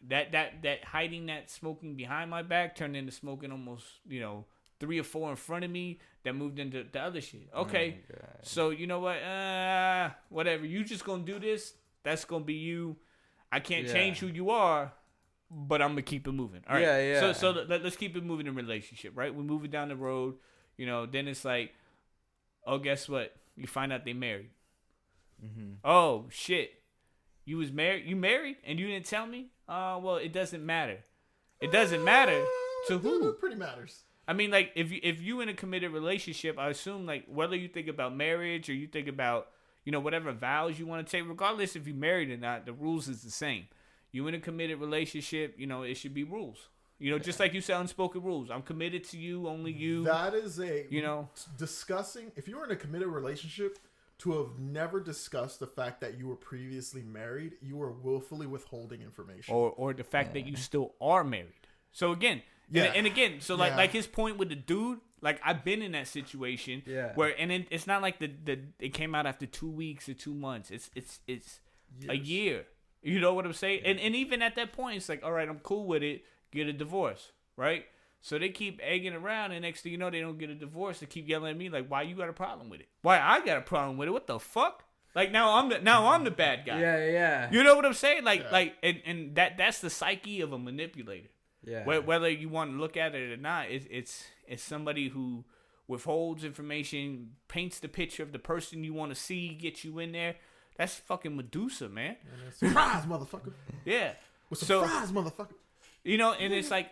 That hiding that smoking behind my back turned into smoking almost 3 or 4 in front of me. That moved into the other shit. Okay, so you know what? Whatever. You just gonna do this. That's gonna be you. I can't change who you are, but I'm gonna keep it moving. All right. Yeah. So let's keep it moving in relationship, right? We're moving down the road. Then it's like, oh, guess what? You find out they married. Mm-hmm. Oh shit. You was married. You married, and you didn't tell me. Well, it doesn't matter. It doesn't matter to who. It pretty matters. I mean, like, if you in a committed relationship, I assume, like, whether you think about marriage or you think about, whatever vows you want to take, regardless if you're married or not, the rules is the same. You in a committed relationship, it should be rules. Just like you said, unspoken rules. I'm committed to you, only you. That is discussing. If you were in a committed relationship, to have never discussed the fact that you were previously married, you are willfully withholding information. Or the fact that you still are married. So again, and again, so like his point with the dude, like I've been in that situation where, and it's not like it came out after 2 weeks or 2 months. It's a year. You know what I'm saying? Yeah. And even at that point, it's like, all right, I'm cool with it. Get a divorce, right? So they keep egging around, and next thing you know, they don't get a divorce. They keep yelling at me like, "Why you got a problem with it? Why I got a problem with it? What the fuck?" Like now I'm the bad guy. Yeah. You know what I'm saying? And that's the psyche of a manipulator. Yeah. Whether you want to look at it or not, it's somebody who withholds information, paints the picture of the person you want to see, get you in there. That's fucking Medusa, man. Surprise, motherfucker. Yeah. Surprise, motherfucker. And it's like,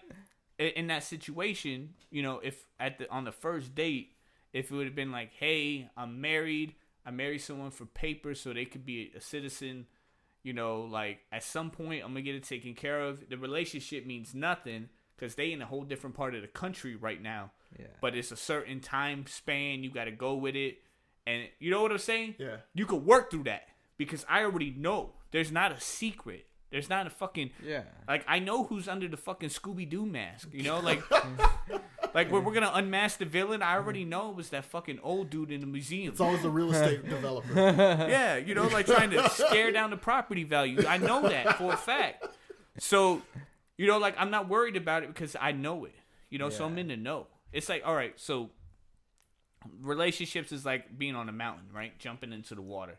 in that situation, if on the first date, if it would have been like, hey, I'm married, I married someone for papers so they could be a citizen, like at some point I'm gonna get it taken care of. The relationship means nothing because they in a whole different part of the country right now. Yeah. But it's a certain time span, you got to go with it, and you know what I'm saying? Yeah. You could work through that because I already know there's not a secret. There's not a fucking like I know who's under the fucking Scooby-Doo mask, like we're gonna unmask the villain. I already know it was that fucking old dude in the museum. It's always the real estate developer. Yeah, like trying to scare down the property value. I know that for a fact. So, like I'm not worried about it because I know it. So I'm in the know. It's like, all right, so relationships is like being on a mountain, right? Jumping into the water.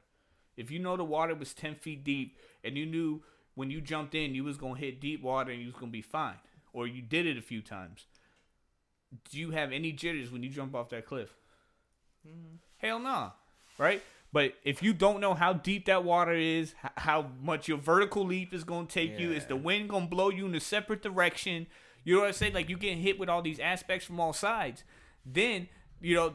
If you know the water was 10 feet deep and you knew when you jumped in, you was going to hit deep water and you was going to be fine. Or you did it a few times. Do you have any jitters when you jump off that cliff? Mm-hmm. Hell no. Right? But if you don't know how deep that water is, how much your vertical leap is going to take you, is the wind going to blow you in a separate direction, you know what I'm saying? Like, you getting hit with all these aspects from all sides. Then,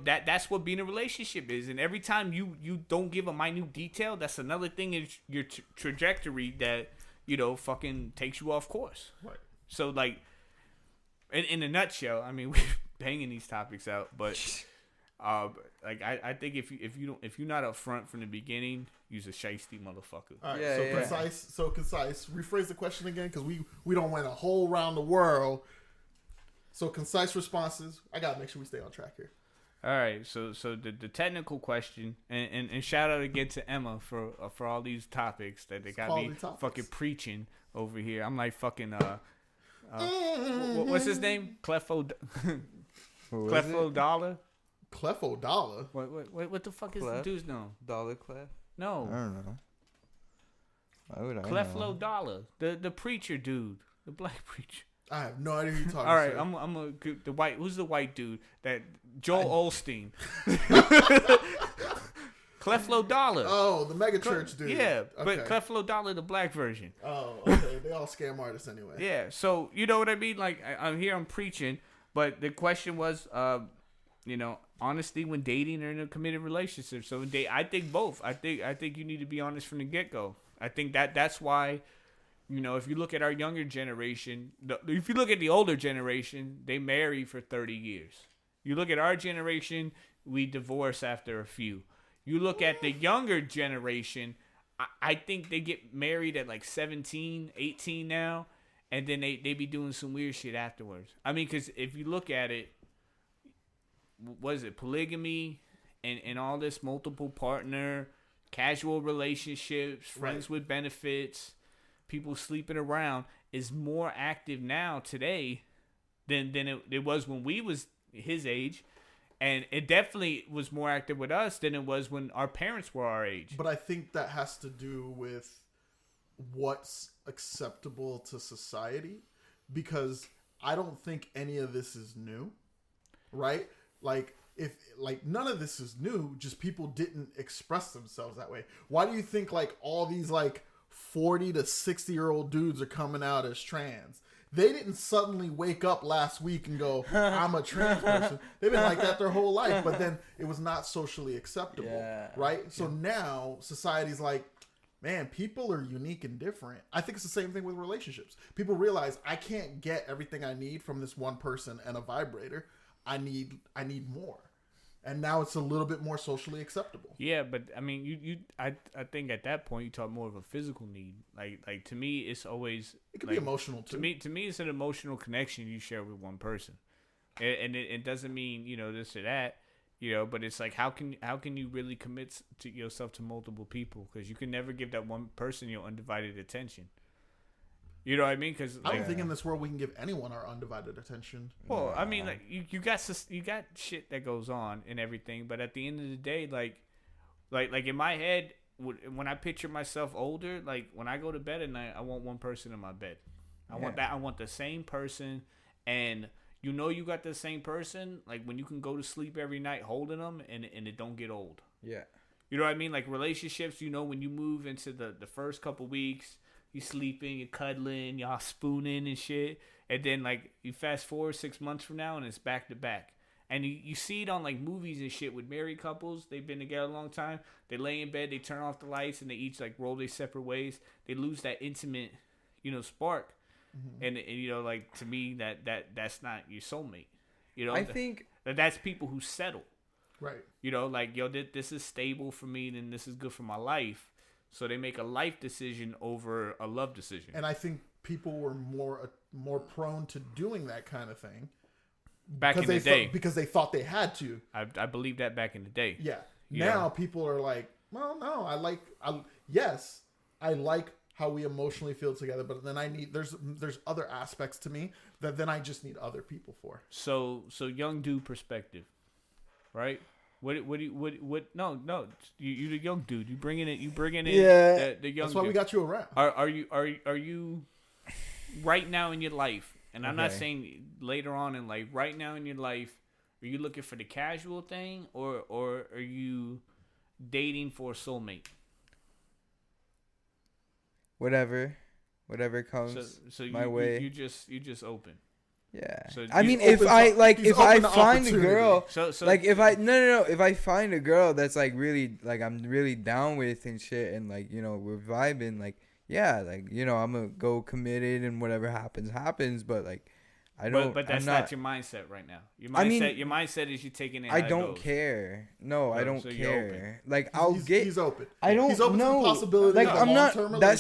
that's what being in a relationship is. And every time you don't give a minute detail, that's another thing in your trajectory that, fucking takes you off course. Right. So, like, in a nutshell, I mean, we're banging these topics out, but like I think if you're not upfront from the beginning, you're a shiesty motherfucker. All right, concise. Rephrase the question again, because we don't went a whole round the world. So concise responses. I gotta make sure we stay on track here. All right, so the technical question, and shout out again to Emma for all these topics that they got me fucking preaching over here. I'm like fucking what's his name? Clefo Dollar. Clefo Dollar. What the fuck is the dude's name? Dollar Clef? No, I don't know. Why would I know? Cleflo Dollar, the preacher dude, the black preacher. I have no idea who you're talking. All right, the white. Who's the white dude? That Joel Osteen. Cleflo Dollar. Oh, the mega church dude. Yeah, but Cleflo Dollar, the black version. Oh, okay. They all scam artists anyway. Yeah, so you know what I mean? Like I'm here, I'm preaching, but the question was, honesty when dating or in a committed relationship. So I think both. I think you need to be honest from the get go. I think that's why. You know, if you look at our younger generation, if you look at the older generation, they marry for 30 years. You look at our generation, we divorce after a few. You look at the younger generation, I think they get married at like 17, 18 now, and then they be doing some weird shit afterwards. I mean, because if you look at it, what is it, polygamy and all this multiple partner, casual relationships, friends with benefits, people sleeping around is more active now today than it was when we was his age. And it definitely was more active with us than it was when our parents were our age. But I think that has to do with what's acceptable to society, because I don't think any of this is new, right? Like, if like none of this is new, just people didn't express themselves that way. Why do you think like all these like 40 to 60-year-old dudes are coming out as trans? They didn't suddenly wake up last week and go, I'm a trans person. They've been like that their whole life, but then it was not socially acceptable, right? So now society's like, man, people are unique and different. I think it's the same thing with relationships. People realize I can't get everything I need from this one person and a vibrator. I need more. And now it's a little bit more socially acceptable. Yeah, but I mean, I think at that point you talk more of a physical need. Like to me, it's always it can like, be emotional too. To me, it's an emotional connection you share with one person, and it doesn't mean this or that, But it's like how can you really commit to yourself to multiple people, because you can never give that one person your undivided attention. You know what I mean? Because I don't think in this world we can give anyone our undivided attention. Well, I mean, like you got shit that goes on and everything, but at the end of the day, like in my head, when I picture myself older, like when I go to bed at night, I want one person in my bed. I want the same person, and you got the same person. Like when you can go to sleep every night holding them, and it don't get old. Yeah. You know what I mean? Like relationships, when you move into the first couple weeks. You sleeping, you cuddling, y'all spooning and shit. And then, like, you fast forward 6 months from now, and it's back to back. And you see it on, like, movies and shit with married couples. They've been together a long time. They lay in bed, they turn off the lights, and they each, like, roll their separate ways. They lose that intimate, spark. Mm-hmm. And like, to me, that's not your soulmate. I think that's people who settle. Right. Like, this is stable for me, then this is good for my life. So they make a life decision over a love decision. And I think people were more prone to doing that kind of thing back in the day because they thought they had to. I believe that back in the day. Yeah. Now people are like, well, no, I like how we emotionally feel together, but then there's other aspects to me that then I just need other people for. So young dude perspective, right? What? No. You the young dude. You bringing in. Yeah. The young. That's why we got you around. Are you right now in your life? And I'm not saying later on in life. Right now in your life, are you looking for the casual thing, or are you dating for a soulmate? Whatever comes my way. You just open. Yeah. So I mean, if I find a girl, so if I find a girl that's like really, like I'm really down with and shit, and like we're vibing, like I'm gonna go committed, and whatever happens. But like I don't. But that's not your mindset right now. Your mindset is you taking it. I don't care. No, I don't care. Like he's open. I don't he's open know. To the possibility like of a I'm not. long-term That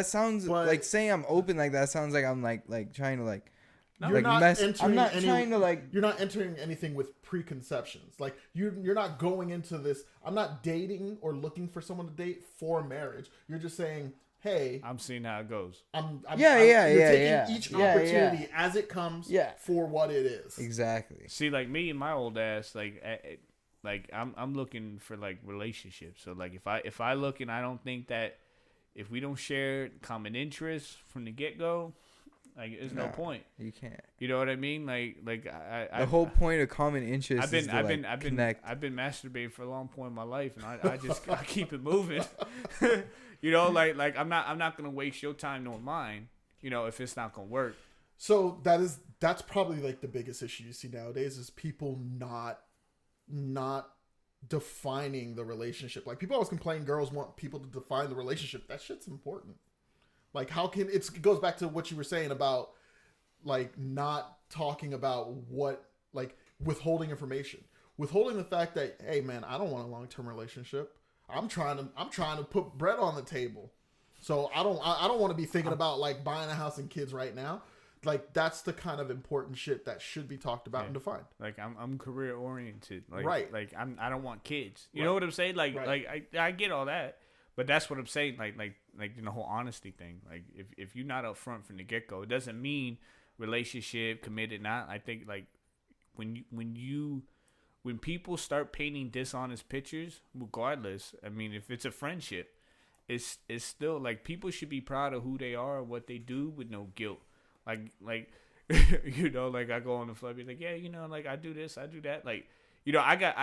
sounds but, like saying I'm open. Like that sounds like I'm like trying to like. No, you're not I'm not trying to like. You're not entering anything with preconceptions. Like you're not going into this. I'm not dating or looking for someone to date for marriage. You're just saying, hey, I'm seeing how it goes. You're taking each opportunity as it comes. For what it is. Exactly. See, like me and my old ass, like I'm looking for like relationships. So like if I look and I don't think that if we don't share common interests from the get go. Like, there's no point. You can't. You know what I mean? Like the whole point of common interest I've been masturbating for a long point in my life, and I keep it moving. Like I'm not gonna waste your time nor mine. If it's not gonna work. So that's probably like the biggest issue you see nowadays is people not defining the relationship. Like people always complain, girls want people to define the relationship. That shit's important. Like, how can it goes back to what you were saying about like not talking about what, like, withholding information, withholding the fact that, hey man, I don't want a long-term relationship. I'm trying to put bread on the table. So I don't want to be thinking about like buying a house and kids right now. Like, that's the kind of important shit that should be talked about and defined. Like, I'm career oriented. Like, right. Like I don't want kids. You know what I'm saying? Like, I get all that, but that's what I'm saying. Like the whole honesty thing. Like, if you're not upfront from the get go, it doesn't mean relationship committed. Not. I think like when people start painting dishonest pictures, regardless. I mean, if it's a friendship, it's still like people should be proud of who they are, what they do, with no guilt. Like you know, like I go on the floor, be like, yeah, you know, like I do this, I do that. Like, you know, I got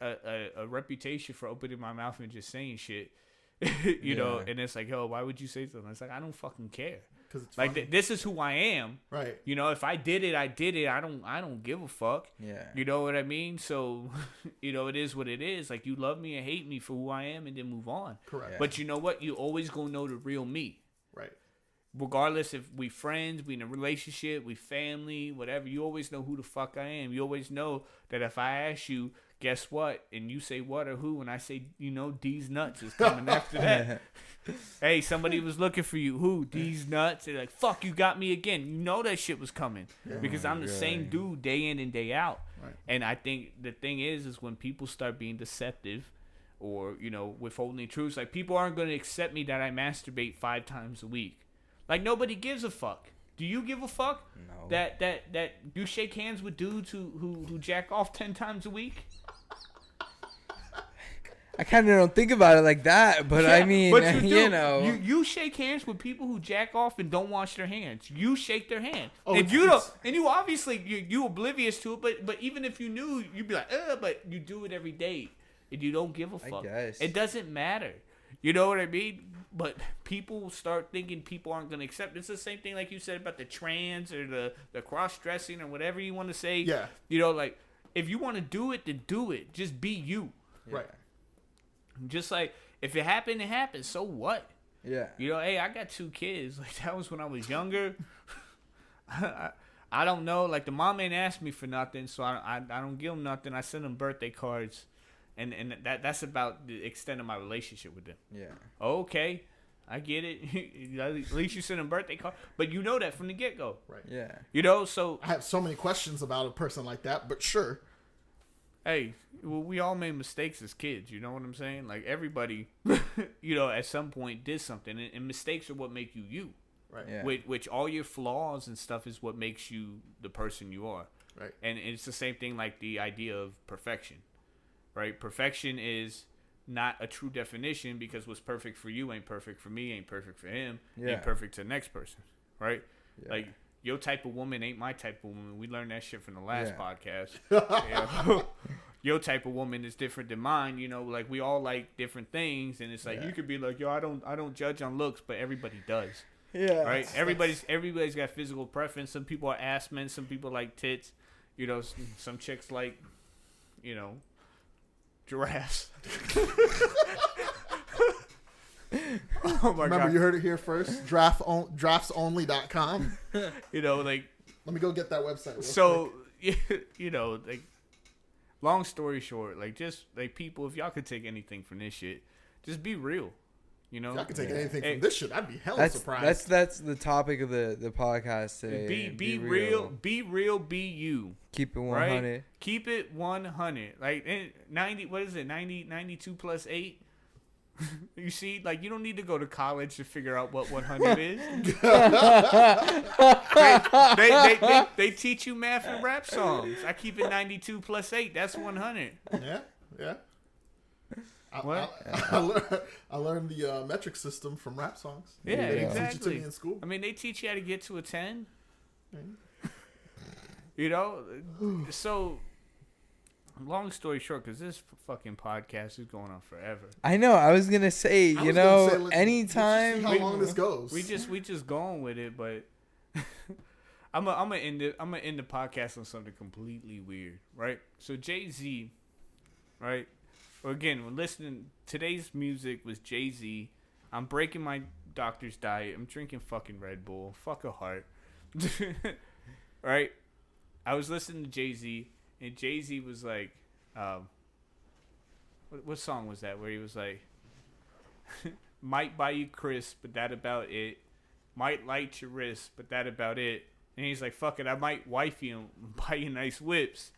a reputation for opening my mouth and just saying shit, you know, and it's like, yo, why would you say something? It's like, I don't fucking care. Cause it's like this is who I am. Right. You know, if I did it, I did it. I don't give a fuck. Yeah. You know what I mean? So, you know, it is what it is. Like, you love me and hate me for who I am and then move on. Correct. Yeah. But you know what? You always gonna know the real me. Right. Regardless if we friends, we in a relationship, we family, whatever, you always know who the fuck I am. You always know that if I ask you, guess what? And you say what or who, and I say, you know, D's nuts is coming after that. Hey, somebody was looking for you. Who? D's nuts. They're like, fuck, you got me again. You know that shit was coming. Yeah. Because I'm the same dude day in and day out. Right. And I think the thing is when people start being deceptive or, you know, withholding truths, like, people aren't going to accept me that I masturbate 5 times a week. Like, nobody gives a fuck. Do you give a fuck? No. That you shake hands with dudes who jack off 10 times a week? I kind of don't think about it like that, but yeah, I mean, but you know. You shake hands with people who jack off and don't wash their hands. You shake their hand. Oh, and you don't, and you obviously, you oblivious to it, but even if you knew, you'd be like, but you do it every day. And you don't give a fuck. I guess. It doesn't matter. You know what I mean? But people start thinking people aren't going to accept. It's the same thing like you said about the trans or the cross-dressing or whatever you want to say. Yeah. You know, like, if you want to do it, then do it. Just be you. Right. Just like, if it happened, it happened. So what? Yeah. You know, hey, I got 2 kids. Like, that was when I was younger. I don't know. Like, the mom ain't asked me for nothing, so I don't give them nothing. I send them birthday cards. And that's about the extent of my relationship with them. Yeah. Okay, I get it. At least you send a birthday card, but you know that from the get go. Right. Yeah. You know, so I have so many questions about a person like that, but sure. Hey, well, we all made mistakes as kids. You know what I'm saying? Like, everybody, you know, at some point did something, and mistakes are what make you you. Right. Yeah. Which all your flaws and stuff is what makes you the person you are. Right. And it's the same thing like the idea of perfection. Right? Perfection is not a true definition because what's perfect for you ain't perfect for me, ain't perfect for him, ain't perfect to the next person. Right? Yeah. Like, your type of woman ain't my type of woman. We learned that shit from the last podcast. Your type of woman is different than mine. You know, like, we all like different things, and it's like you could be like, yo, I don't judge on looks, but everybody does. Yeah. Right? Everybody's got physical preference. Some people are ass men, some people like tits. You know, some chicks like, you know, giraffes. Oh my Remember, God. You heard it here first. Draftsonly.com. You know, like, let me go get that website. So, you know, like, long story short, like, just like, people, if y'all could take anything from this shit, just be real. You know, if I could take anything from this shit, I'd be hella surprised. That's the topic of the podcast today. Be real. Be real. Be you. Keep it 100. Right? Keep it 100. Like, 90. What is it? 92 plus 8. You see, like, you don't need to go to college to figure out what 100 is. They teach you math and rap songs. I keep it 92 plus 8. That's 100. Yeah. What? I learned the metric system from rap songs. Yeah, they exactly. teach it to me in school. I mean, they teach you how to get to a 10. You know, so long story short, because this fucking podcast is going on forever. I know. I was gonna say, anytime. How long this goes? We just going with it, but I'm gonna end the podcast on something completely weird, right? So Jay-Z, right? Well, again, we're listening. Today's music was Jay-Z. I'm breaking my doctor's diet. I'm drinking fucking Red Bull. Fuck a heart. Right? I was listening to Jay-Z, and Jay-Z was like, what song was that? Where he was like, might buy you crisp, but that about it. Might light your wrist, but that about it. And he's like, fuck it, I might wife you and buy you nice whips.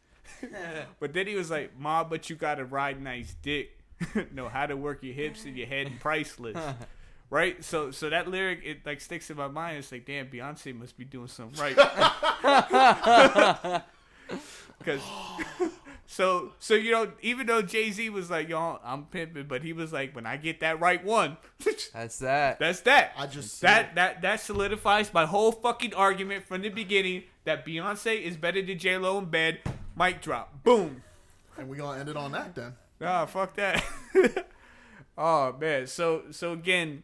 But then he was like, Ma, but you gotta ride nice dick. Know how to work your hips and your head and priceless. Right? So that lyric, it like sticks in my mind. It's like, damn, Beyonce must be doing something right. Because so you know, even though Jay-Z was like, yo, I'm pimping, but he was like, when I get that right one, that's that. I just that solidifies my whole fucking argument from the beginning that Beyonce is better than J-Lo in bed. Mic drop. Boom. And we gonna end it on that then. Nah, fuck that. Oh man. So again,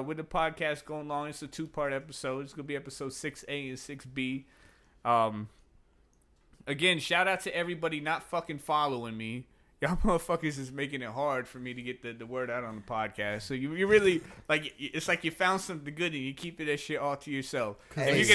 with the podcast going long, it's a 2-part episode. It's gonna be episode 6A and 6B. Again, shout out to everybody not fucking following me. Y'all motherfuckers is making it hard for me to get the word out on the podcast. So you really, like, it's like you found something good and you keep that shit all to yourself. If you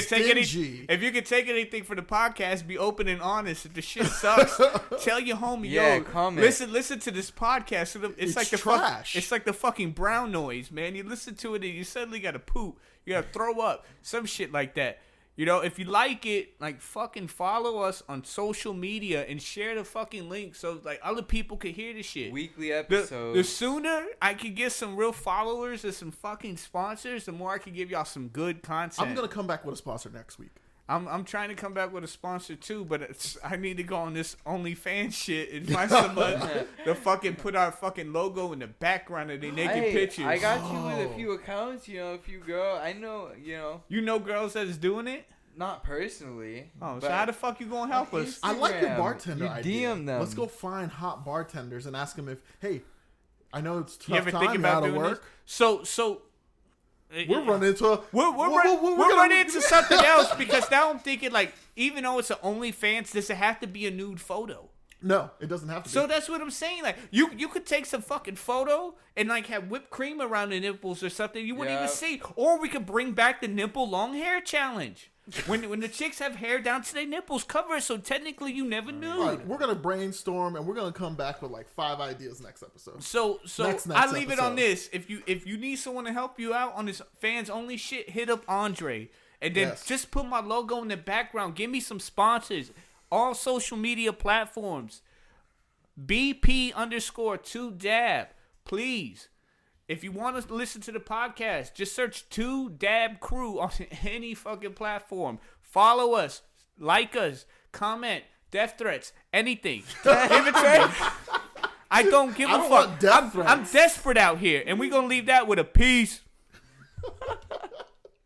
could take anything for the podcast, be open and honest. If the shit sucks, tell your homie, yo, comment. Listen to this podcast. It's like the trash. It's like the fucking brown noise, man. You listen to it and you suddenly gotta poop. You gotta throw up. Some shit like that. You know, if you like it, like, fucking follow us on social media and share the fucking link so, like, other people can hear this shit. Weekly episodes. The sooner I can get some real followers and some fucking sponsors, the more I can give y'all some good content. I'm going to come back with a sponsor next week. I'm trying to come back with a sponsor, too, but I need to go on this OnlyFans shit and find someone to fucking put our fucking logo in the background of their naked pictures. I got you with a few accounts, you know, if you go. I know, you know. You know girls that is doing it? Not personally. Oh, so how the fuck you gonna help us? I like your bartender idea. DM them. Let's go find hot bartenders and ask them if, hey, I know it's tough you ever time, think about doing work. This? So we're running into a we're running into something else because now I'm thinking, like, even though it's an OnlyFans, does it have to be a nude photo? No, it doesn't have to be. So that's what I'm saying. Like, you could take some fucking photo and, like, have whipped cream around the nipples or something you wouldn't even see. Or we could bring back the nipple long hair challenge. When the chicks have hair down to their nipples, cover it so technically you never knew. Right, we're gonna brainstorm and we're gonna come back with like 5 ideas next episode. So next I leave it on this. If you need someone to help you out on this fans only shit, hit up Andre. And then just put my logo in the background. Give me some sponsors. All social media platforms. BP_2Dab. Please. If you want to listen to the podcast, just search 2Dab Crew on any fucking platform. Follow us, like us, comment, death threats, anything. Give it to me. I don't give a fuck. Want death threats. I'm desperate out here, and we're going to leave that with a peace.